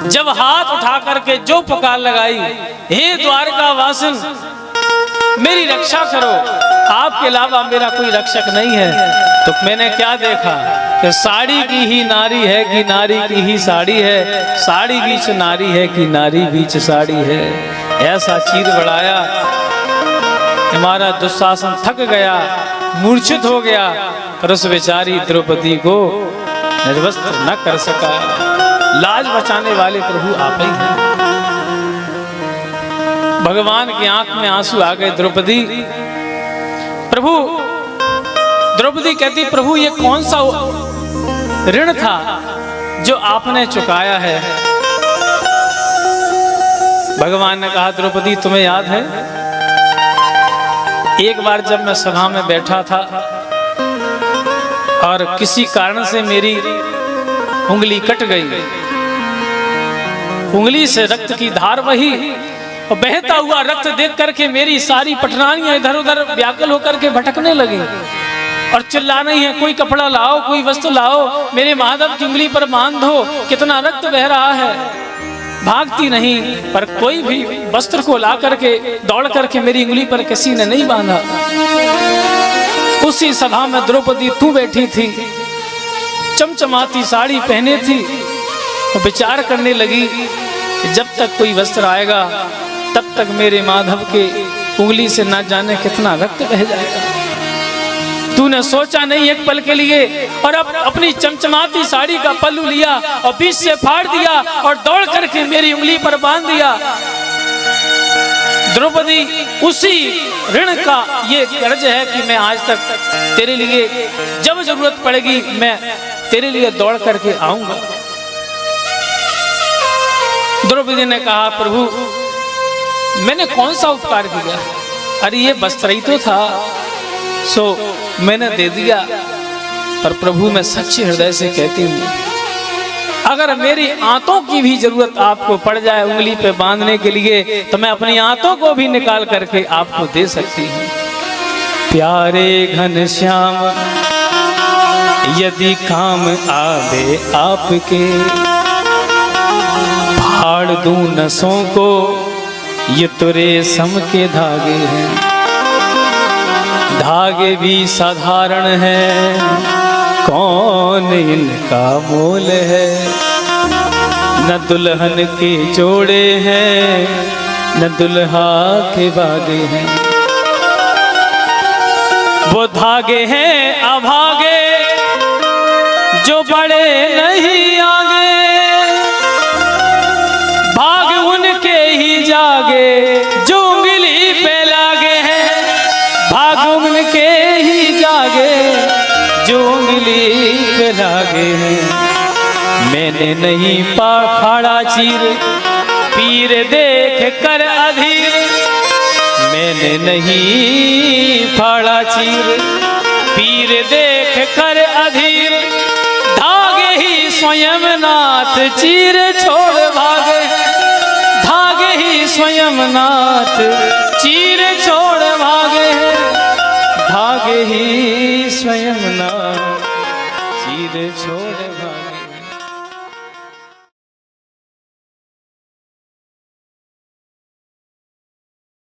जब हाथ उठा करके जो पुकार लगाई, हे द्वारका वासिन मेरी रक्षा करो, आपके अलावा मेरा कोई रक्षक नहीं है। तो मैंने क्या देखा कि साड़ी की ही नारी है कि नारी की ही साड़ी है, साड़ी बीच नारी है कि नारी बीच साड़ी है। ऐसा चीर बढ़ाया, हमारा दुशासन थक गया, मूर्छित हो गया, पर उस बेचारी द्रौपदी को निर्वस्त्र न कर सका। लाज बचाने वाले प्रभु आप ही हैं। भगवान की आंख में आंसू आ गए। द्रौपदी कहती, प्रभु ये कौन सा ऋण था जो आपने चुकाया है? भगवान ने कहा, द्रौपदी तुम्हें याद है एक बार जब मैं सभा में बैठा था और किसी कारण से मेरी उंगली कट गई, उंगली से रक्त की धार बही और बहता हुआ रक्त देख करके मेरी सारी पटरानियां इधर उधर व्याकुल होकर के भटकने लगी और चिल्ला रही है, कोई कपड़ा लाओ, कोई वस्त्र लाओ, मेरे माधव की उंगली पर बांध दो, कितना रक्त बह रहा है। भागती नहीं, पर कोई भी वस्त्र को ला करके दौड़ करके मेरी उंगली पर किसी ने नहीं बांधा। उसी सभा में द्रौपदी तू बैठी थी, चमचमाती साड़ी पहने थी, और विचार करने लगी कि जब तक कोई वस्त्र आएगा तब तक मेरे माधव के उंगली से ना जाने कितना रक्त बह जाएगा। तूने सोचा नहीं एक पल के लिए, और अब अपनी चमचमाती साड़ी का पल्लू लिया और बीच से फाड़ दिया और दौड़ करके मेरी उंगली पर बांध दिया। द्रौपदी, उसी ऋण का ये कर्ज है कि मैं आज तक तेरे लिए जब जरूरत पड़ेगी मैं तेरे लिए दौड़ करके आऊंगा। द्रौपदी ने कहा, प्रभु मैंने कौन सा उपकार किया? अरे ये वस्त्र ही तो था, सो मैंने दे दिया। पर प्रभु मैं सच्चे हृदय से कहती हूँ, अगर मेरी आंतों की भी जरूरत आपको पड़ जाए उंगली पे बांधने के लिए, तो मैं अपनी आंतों को भी निकाल करके आपको दे सकती हूँ। प्यारे घनश्याम यदि काम आवे आपके, फाड़ दूं नसों को, ये तो रेशम के धागे हैं। धागे भी साधारण है, कौन इनका मोल है। न दुल्हन के जोड़े हैं, न दुल्हा के बागे हैं। वो धागे हैं अभागे जो बड़े नहीं आगे, भाग उनके ही जागे जो उंगली पे लागे हैं। भाग उनके ही जागे जो उंगली पे लागे हैं। मैंने नहीं फाड़ा चीर पीर देख कर अधीर, मैंने नहीं फाड़ा चीर पीर देख कर अधीर। धागे ही स्वयं नाथ चीर छोड़ भागे, धागे ही स्वयं नाथ चीर छोड़ भागे, धागे ही स्वयं नाथ चीर छोड़ भागे।